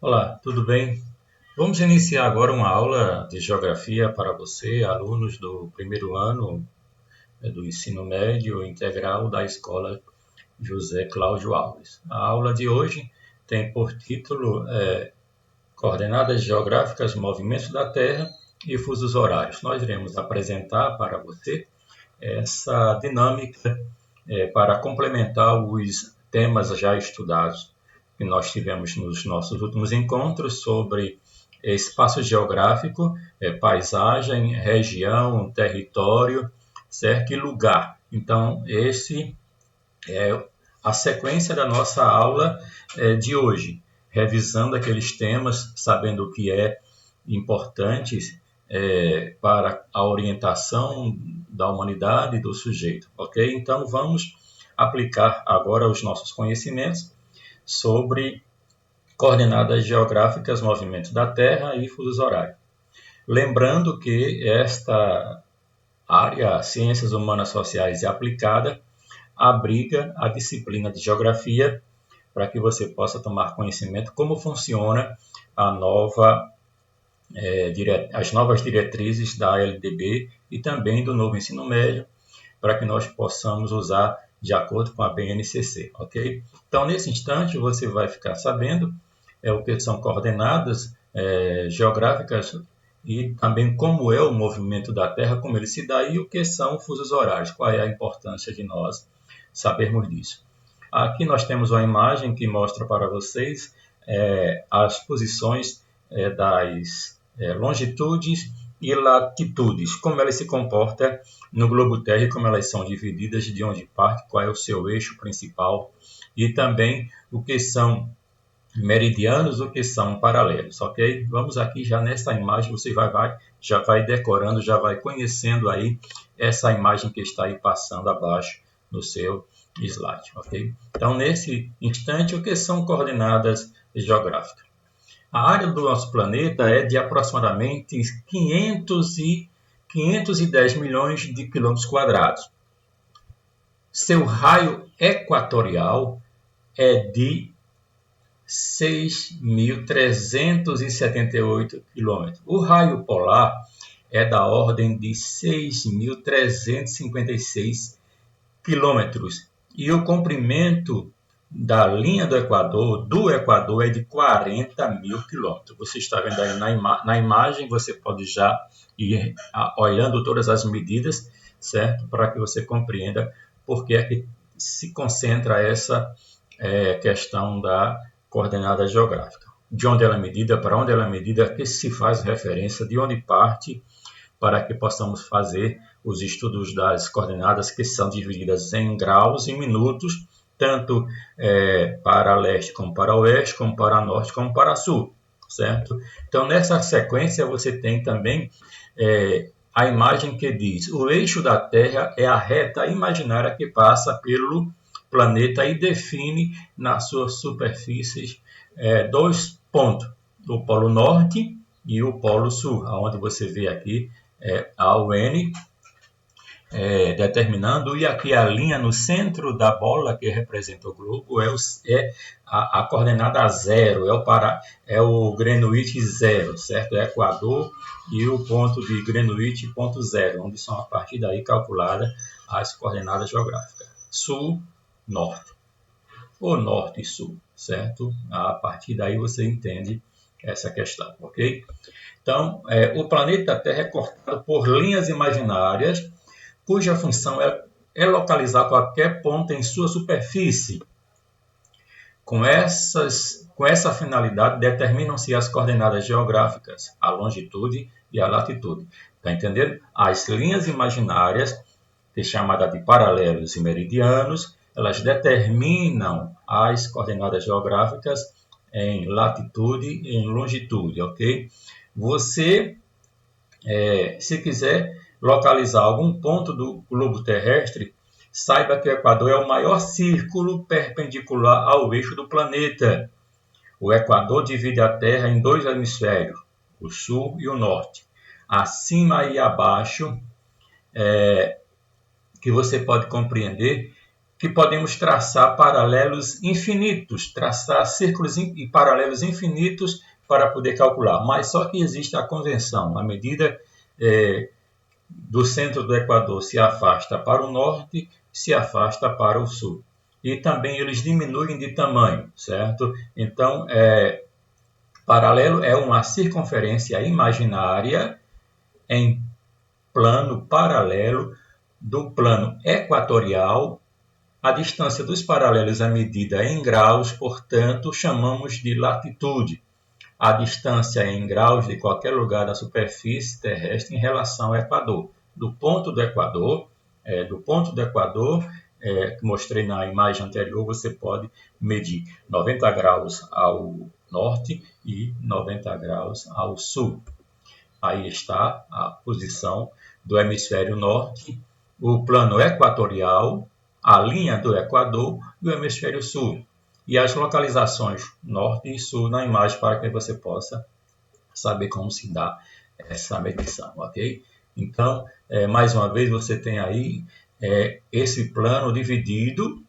Olá, tudo bem? Vamos iniciar agora uma aula de geografia para você, alunos do primeiro ano do ensino médio integral da Escola José Cláudio Alves. A aula de hoje tem por título Coordenadas Geográficas, Movimentos da Terra e Fusos Horários. Nós iremos apresentar para você essa dinâmica para complementar os temas já estudados que nós tivemos nos nossos últimos encontros sobre espaço geográfico, paisagem, região, território, certo? E lugar. Então, esse é a sequência da nossa aula de hoje, revisando aqueles temas, sabendo o que é importante para a orientação da humanidade e do sujeito, ok? Então, vamos aplicar agora os nossos conhecimentos sobre coordenadas geográficas, movimentos da Terra e fusos horários. Lembrando que esta área, Ciências Humanas Sociais e Aplicada, abriga a disciplina de Geografia para que você possa tomar conhecimento como funciona a as novas diretrizes da LDB e também do novo ensino médio, para que nós possamos usar de acordo com a BNCC, ok? Então, nesse instante, você vai ficar sabendo o que são coordenadas geográficas e também como é o movimento da Terra, como ele se dá e o que são fusos horários, qual é a importância de nós sabermos disso. Aqui nós temos uma imagem que mostra para vocês as posições das longitudes e latitudes, como elas se comportam no globo terra e como elas são divididas, de onde parte, qual é o seu eixo principal e também o que são meridianos, o que são paralelos, ok? Vamos aqui já nessa imagem, você já vai decorando, já vai conhecendo aí essa imagem que está aí passando abaixo no seu slide, ok? Então, nesse instante, o que são coordenadas geográficas? A área do nosso planeta é de aproximadamente 510 milhões de quilômetros quadrados. Seu raio equatorial é de 6.378 quilômetros. O raio polar é da ordem de 6.356 quilômetros. E o comprimento da linha do Equador é de 40 mil quilômetros. Você está vendo aí na imagem, você pode já ir olhando todas as medidas, certo? Para que você compreenda por que é que se concentra essa questão da coordenada geográfica. De onde ela é medida, para onde ela é medida, a que se faz referência, de onde parte, para que possamos fazer os estudos das coordenadas que são divididas em graus e minutos, tanto para leste como para oeste, como para norte, como para sul, certo? Então, nessa sequência, você tem também a imagem que diz: o eixo da Terra é a reta imaginária que passa pelo planeta e define nas suas superfícies dois pontos, o Polo Norte e o Polo Sul, onde você vê aqui a UN determinando, e aqui a linha no centro da bola que representa o globo é a coordenada zero, é o Greenwich zero, certo? É Equador e o ponto de Greenwich ponto zero, onde são a partir daí calculadas as coordenadas geográficas. Sul, norte, ou norte e sul, certo? A partir daí você entende essa questão, ok? Então, o planeta Terra é cortado por linhas imaginárias cuja função é localizar qualquer ponto em sua superfície. Com essa finalidade, determinam-se as coordenadas geográficas, a longitude e a latitude. Está entendendo? As linhas imaginárias, que é chamada de paralelos e meridianos, elas determinam as coordenadas geográficas em latitude e em longitude, ok? Você, se quiser localizar algum ponto do globo terrestre, saiba que o Equador é o maior círculo perpendicular ao eixo do planeta. O Equador divide a Terra em dois hemisférios, o sul e o norte. Acima e abaixo, que você pode compreender que podemos traçar paralelos infinitos, traçar círculos e paralelos infinitos para poder calcular. Mas só que existe a convenção, a medida do centro do Equador se afasta para o norte, se afasta para o sul. E também eles diminuem de tamanho, certo? Então, paralelo é uma circunferência imaginária em plano paralelo do plano equatorial. A distância dos paralelos é medida em graus, portanto, chamamos de latitude. A distância em graus de qualquer lugar da superfície terrestre em relação ao Equador. Do ponto do Equador, que mostrei na imagem anterior, você pode medir 90 graus ao norte e 90 graus ao sul. Aí está a posição do hemisfério norte, o plano equatorial, a linha do Equador e o hemisfério sul. E as localizações norte e sul na imagem para que você possa saber como se dá essa medição, ok? Então, mais uma vez, você tem aí esse plano dividido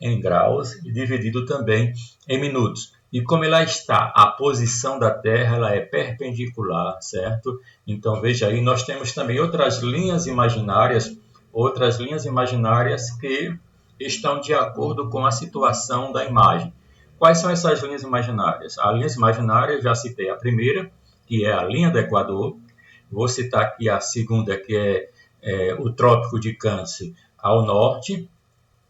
em graus e dividido também em minutos. E como ela está, a posição da Terra ela é perpendicular, certo? Então, veja aí, nós temos também outras linhas imaginárias que estão de acordo com a situação da imagem. Quais são essas linhas imaginárias? A linha imaginária, já citei a primeira, que é a linha do Equador. Vou citar aqui a segunda, que é o Trópico de Câncer ao norte,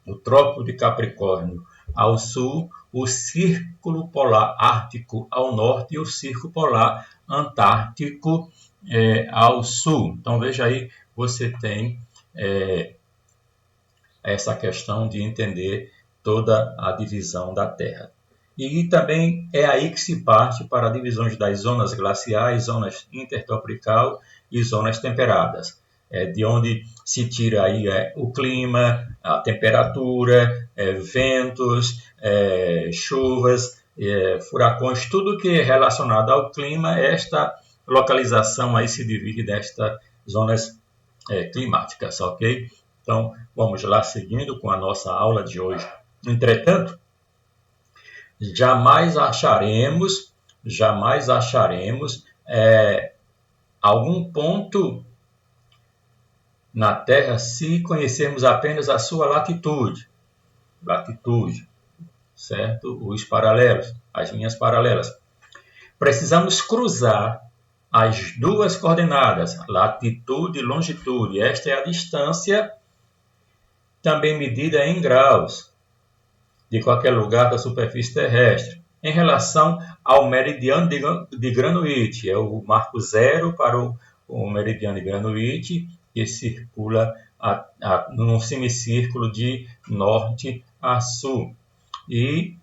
o Trópico de Capricórnio ao sul, o Círculo Polar Ártico ao norte e o Círculo Polar Antártico ao sul. Então, veja aí, você tem essa questão de entender toda a divisão da Terra. E também é aí que se parte para divisões das zonas glaciais, zonas intertropical e zonas temperadas. De onde se tira aí o clima, a temperatura, ventos, chuvas, furacões, tudo que é relacionado ao clima, esta localização aí se divide destas zonas climáticas, ok? Então, vamos lá seguindo com a nossa aula de hoje. Entretanto, jamais acharemos algum ponto na Terra se conhecermos apenas a sua latitude, certo? Os paralelos, as linhas paralelas. Precisamos cruzar as duas coordenadas, latitude e longitude. Esta é a distância também medida em graus de qualquer lugar da superfície terrestre, em relação ao meridiano de Greenwich. É o marco zero para o meridiano de Greenwich, que circula num semicírculo de norte a sul, e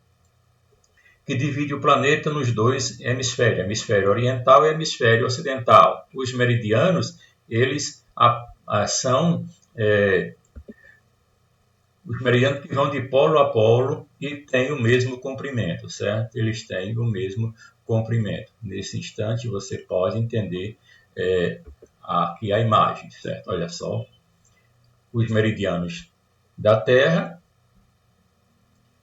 que divide o planeta nos dois hemisférios, hemisfério oriental e hemisfério ocidental. Os meridianos, eles são os meridianos que vão de polo a polo e têm o mesmo comprimento, certo? Eles têm o mesmo comprimento. Nesse instante, você pode entender aqui a imagem, certo? Olha só, os meridianos da Terra.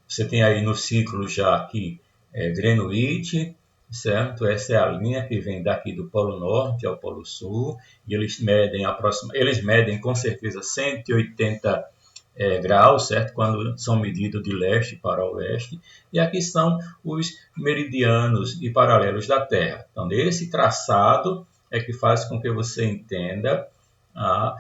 Você tem aí no ciclo já aqui Greenwich, certo? Essa é a linha que vem daqui do Polo Norte ao Polo Sul, e eles medem com certeza 180 graus, certo? Quando são medidos de leste para oeste. E aqui são os meridianos e paralelos da Terra. Então, esse traçado é que faz com que você entenda a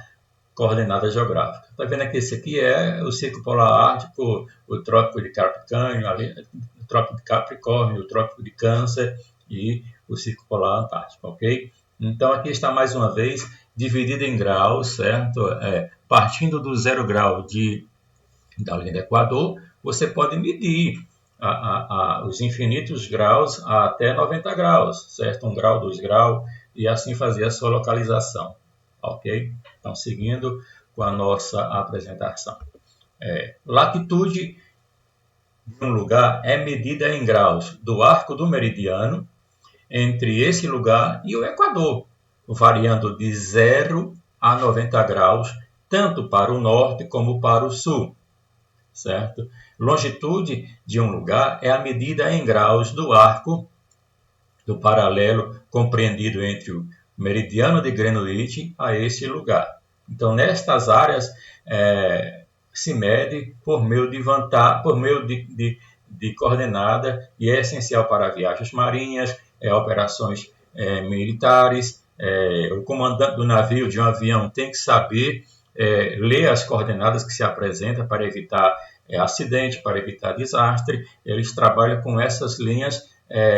coordenada geográfica. Está vendo que esse aqui é o Círculo Polar Ártico, o Trópico de Capricórnio, o Trópico de Capricórnio, o Trópico de Câncer e o Círculo Polar Antártico, ok? Então, aqui está mais uma vez dividido em graus, certo? Partindo do 0 grau da linha do Equador, você pode medir os infinitos graus até 90 graus, certo? 1 grau, 2 graus, e assim fazer a sua localização, ok? Então, seguindo com a nossa apresentação. Latitude de um lugar é medida em graus do arco do meridiano entre esse lugar e o Equador, variando de 0 a 90 graus, tanto para o norte como para o sul, certo? Longitude de um lugar é a medida em graus do arco do paralelo compreendido entre o meridiano de Greenwich a esse lugar. Então, nestas áreas, se mede por meio de coordenada e é essencial para viagens marinhas, operações militares. O comandante do navio, de um avião, tem que saber ler as coordenadas que se apresentam para evitar acidente, para evitar desastre. Eles trabalham com essas linhas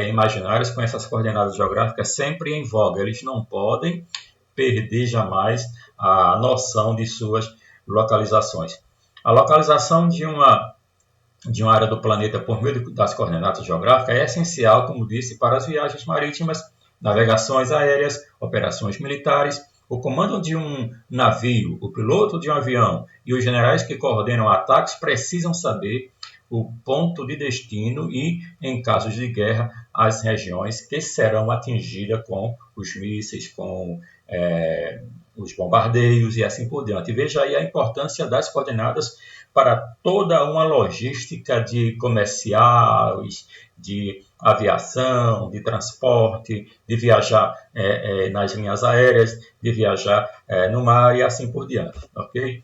imaginárias, com essas coordenadas geográficas sempre em voga. Eles não podem perder jamais a noção de suas localizações. A localização de uma área do planeta por meio das coordenadas geográficas é essencial, como disse, para as viagens marítimas, navegações aéreas, operações militares. O comando de um navio, o piloto de um avião e os generais que coordenam ataques precisam saber o ponto de destino e, em casos de guerra, as regiões que serão atingidas com os mísseis, com os bombardeios e assim por diante. Veja aí a importância das coordenadas para toda uma logística de comerciais, de aviação, de transporte, de viajar nas linhas aéreas, de viajar no mar e assim por diante. Okay?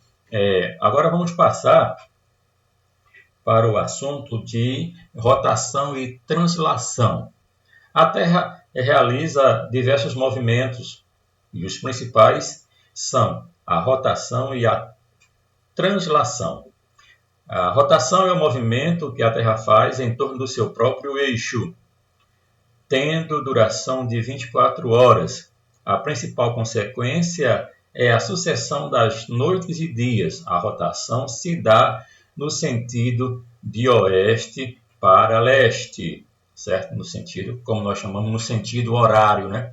Agora vamos passar para o assunto de rotação e translação. A Terra realiza diversos movimentos e os principais são a rotação e a translação. A rotação é o movimento que a Terra faz em torno do seu próprio eixo, tendo duração de 24 horas. A principal consequência é a sucessão das noites e dias. A rotação se dá no sentido de oeste para leste, certo? No sentido, como nós chamamos, no sentido horário, né?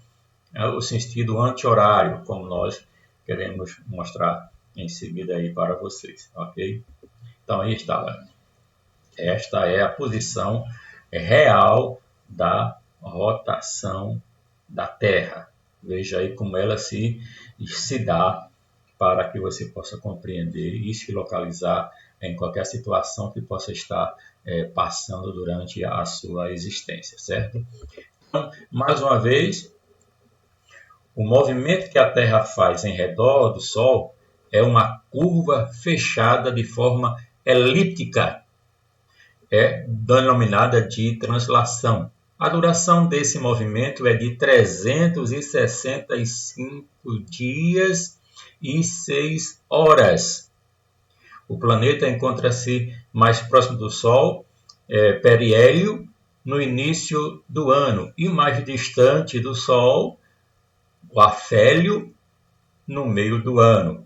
É o sentido anti-horário, como nós queremos mostrar em seguida aí para vocês, ok? Então, aí está. Esta é a posição real da rotação da Terra. Veja aí como ela se dá para que você possa compreender e se localizar em qualquer situação que possa estar passando durante a sua existência, certo? Então, mais uma vez, o movimento que a Terra faz em redor do Sol é uma curva fechada de forma elíptica, denominada de translação. A duração desse movimento é de 365 dias e 6 horas. O planeta encontra-se mais próximo do Sol, periélio, no início do ano, e mais distante do Sol, o afélio, no meio do ano.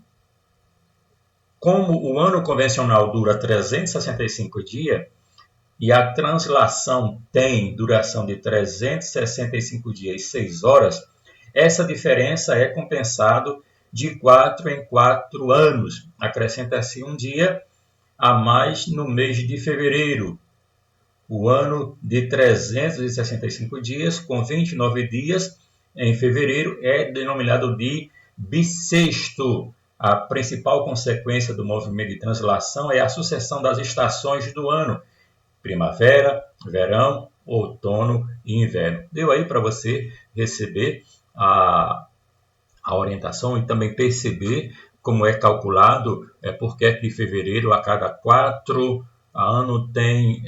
Como o ano convencional dura 365 dias, e a translação tem duração de 365 dias e 6 horas, essa diferença é compensada de 4 em 4 anos. Acrescenta-se um dia a mais no mês de fevereiro. O ano de 365 dias, com 29 dias em fevereiro, é denominado de bissexto. A principal consequência do movimento de translação é a sucessão das estações do ano: primavera, verão, outono e inverno. Deu aí para você receber a orientação e também perceber como é calculado, porque é que fevereiro a cada 4 anos tem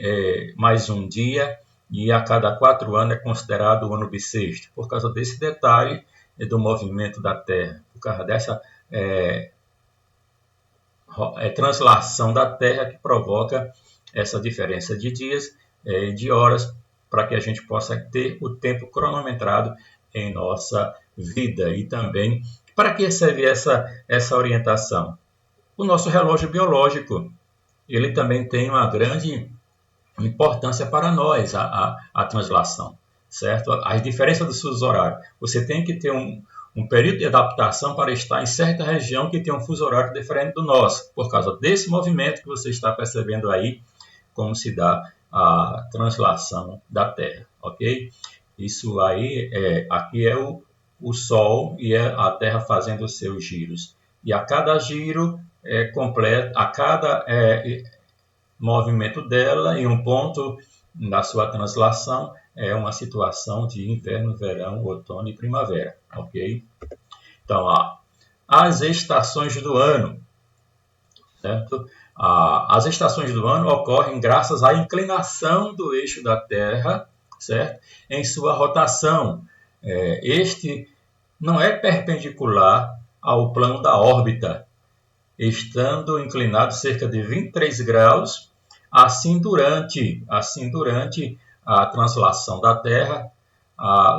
mais um dia e a cada 4 anos é considerado o ano bissexto, por causa desse detalhe do movimento da Terra, por causa dessa translação da Terra que provoca essa diferença de dias e de horas, para que a gente possa ter o tempo cronometrado em nossa vida. E também, para que serve essa orientação? O nosso relógio biológico, ele também tem uma grande importância para nós, a translação, certo? As diferenças dos fusos horários. Você tem que ter um período de adaptação para estar em certa região que tem um fuso horário diferente do nosso, por causa desse movimento que você está percebendo aí, como se dá a translação da Terra, ok? Isso aí, aqui é o Sol e é a Terra fazendo os seus giros. E a cada giro completo, a cada movimento dela em um ponto da sua translação é uma situação de inverno, verão, outono e primavera, ok? Então, as estações do ano, certo? As estações do ano ocorrem graças à inclinação do eixo da Terra, certo? Em sua rotação. Este não é perpendicular ao plano da órbita, estando inclinado cerca de 23 graus, assim durante a translação da Terra,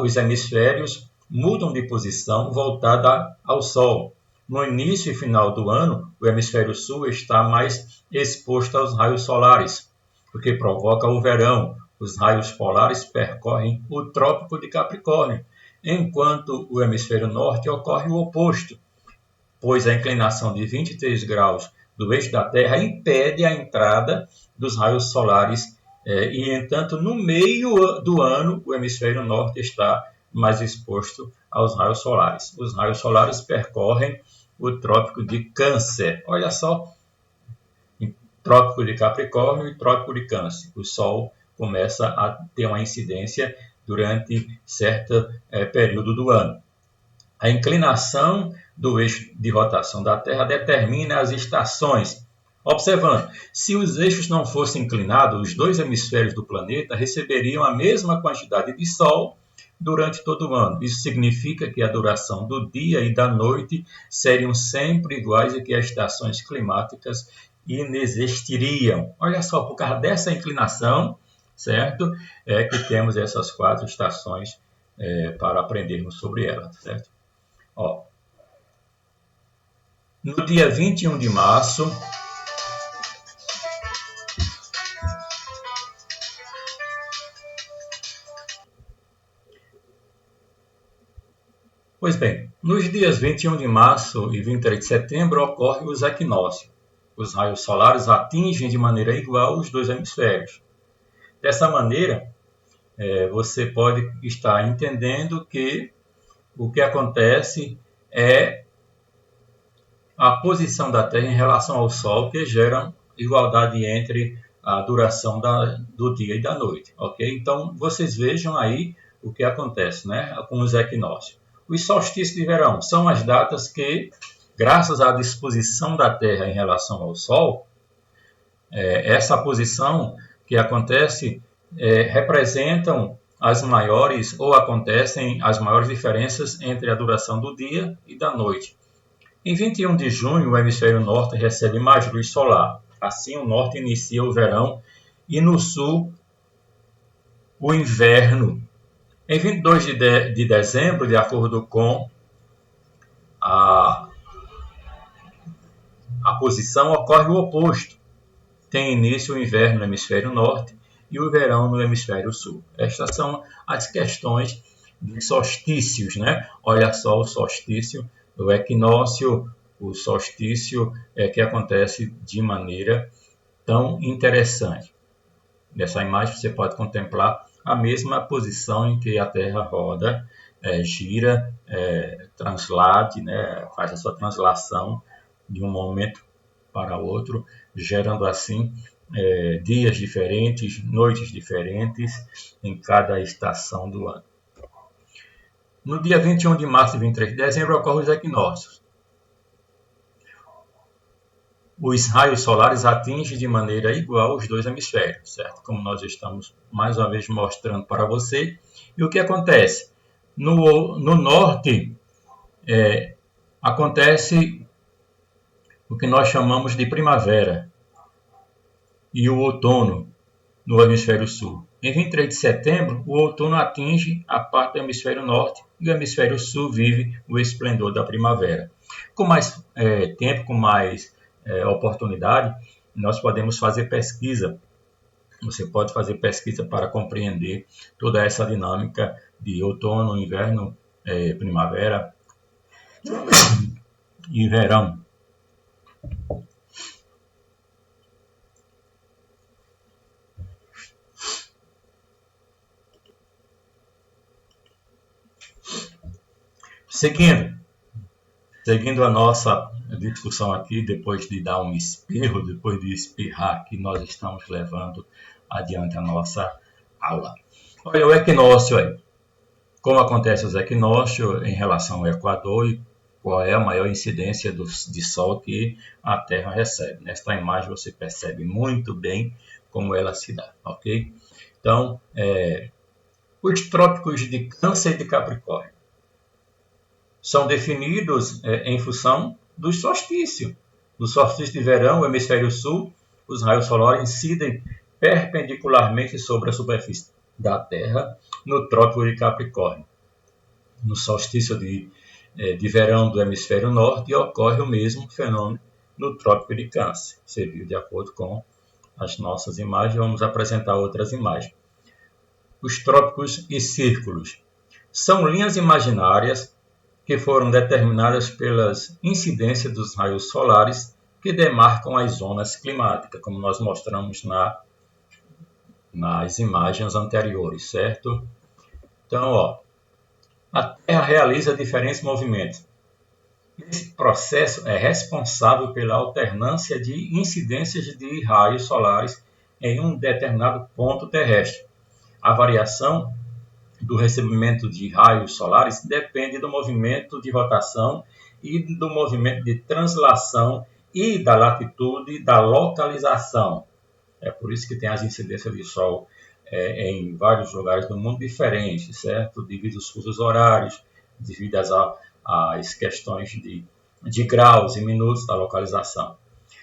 os hemisférios mudam de posição voltada ao Sol. No início e final do ano, o hemisfério sul está mais exposto aos raios solares, o que provoca o verão. Os raios polares percorrem o Trópico de Capricórnio, enquanto o hemisfério norte ocorre o oposto, pois a inclinação de 23 graus do eixo da Terra impede a entrada dos raios solares e, entanto, no meio do ano, o hemisfério norte está mais exposto aos raios solares. Os raios solares percorrem o Trópico de Câncer. Olha só, Trópico de Capricórnio e Trópico de Câncer. O Sol começa a ter uma incidência durante certo período do ano. A inclinação do eixo de rotação da Terra determina as estações. Observando, se os eixos não fossem inclinados, os dois hemisférios do planeta receberiam a mesma quantidade de Sol durante todo o ano. Isso significa que a duração do dia e da noite seriam sempre iguais e que as estações climáticas inexistiriam. Olha só, por causa dessa inclinação, certo? É que temos essas 4 estações para aprendermos sobre elas, certo? Ó, no dia 21 de março, pois bem, nos dias 21 de março e 23 de setembro ocorre os equinócios. Os raios solares atingem de maneira igual os dois hemisférios. Dessa maneira, você pode estar entendendo que o que acontece é a posição da Terra em relação ao Sol, que gera igualdade entre a duração do dia e da noite, ok? Então, vocês vejam aí o que acontece, né, com os equinócios. Os solstícios de verão são as datas que, graças à disposição da Terra em relação ao Sol, essa posição que acontece representam as maiores, ou acontecem as maiores diferenças entre a duração do dia e da noite. Em 21 de junho, o hemisfério norte recebe mais luz solar. Assim, o norte inicia o verão e no sul o inverno. Em 22 de dezembro, de acordo com a posição, ocorre o oposto. Tem início o inverno no hemisfério norte e o verão no hemisfério sul. Estas são as questões de solstícios, né? Olha só o solstício, o equinócio, o solstício que acontece de maneira tão interessante. Nessa imagem você pode contemplar a mesma posição em que a Terra roda, gira, translate, né? Faz a sua translação de um momento para outro, gerando assim dias diferentes, noites diferentes em cada estação do ano. No dia 21 de março e 23 de dezembro ocorrem os equinócios. Os raios solares atingem de maneira igual os dois hemisférios, certo? Como nós estamos mais uma vez mostrando para você. E o que acontece? No norte acontece o que nós chamamos de primavera e o outono no hemisfério sul. Em 23 de setembro, o outono atinge a parte do hemisfério norte e o hemisfério sul vive o esplendor da primavera. Com mais tempo, com mais oportunidade, nós podemos fazer pesquisa. Você pode fazer pesquisa para compreender toda essa dinâmica de outono, inverno, primavera e verão. Seguindo a nossa discussão aqui, depois de dar um espirro, depois de espirrar, que nós estamos levando adiante a nossa aula. Olha, o equinócio aí. Como acontece os equinócios em relação ao Equador e qual é a maior incidência de Sol que a Terra recebe. Nesta imagem você percebe muito bem como ela se dá, ok? Então, os trópicos de Câncer e de Capricórnio são definidos em função do solstício. No solstício de verão, o hemisfério sul, os raios solares incidem perpendicularmente sobre a superfície da Terra no Trópico de Capricórnio. No solstício de verão do hemisfério norte ocorre o mesmo fenômeno no Trópico de Câncer. Você viu de acordo com as nossas imagens, vamos apresentar outras imagens. Os trópicos e círculos são linhas imaginárias que foram determinadas pelas incidências dos raios solares que demarcam as zonas climáticas, como nós mostramos nas imagens anteriores, certo? Então, a Terra realiza diferentes movimentos. Esse processo é responsável pela alternância de incidências de raios solares em um determinado ponto terrestre. A variação do recebimento de raios solares depende do movimento de rotação e do movimento de translação e da latitude da localização. É por isso que tem as incidências de Sol em vários lugares do mundo diferentes, certo? Devido aos fusos horários, devido às questões de graus e minutos da localização.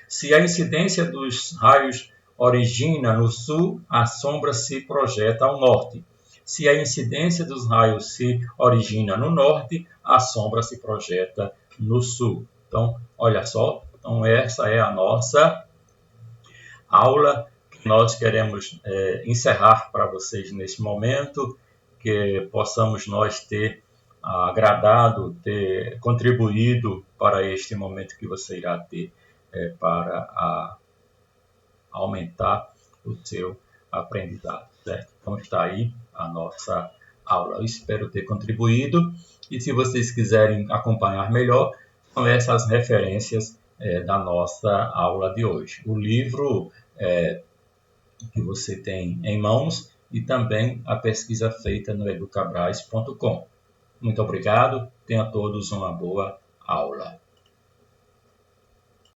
Se a incidência dos raios origina no sul, a sombra se projeta ao norte. Se a incidência dos raios se origina no norte, a sombra se projeta no sul. Então, olha só, então essa é a nossa aula que nós queremos encerrar para vocês nesse momento, que possamos nós ter agradado, ter contribuído para este momento que você irá ter para aumentar o seu aprendizado, certo? Então está aí a nossa aula. Eu espero ter contribuído e se vocês quiserem acompanhar melhor, são essas referências da nossa aula de hoje. O livro que você tem em mãos e também a pesquisa feita no educabras.com. Muito obrigado, tenham todos uma boa aula.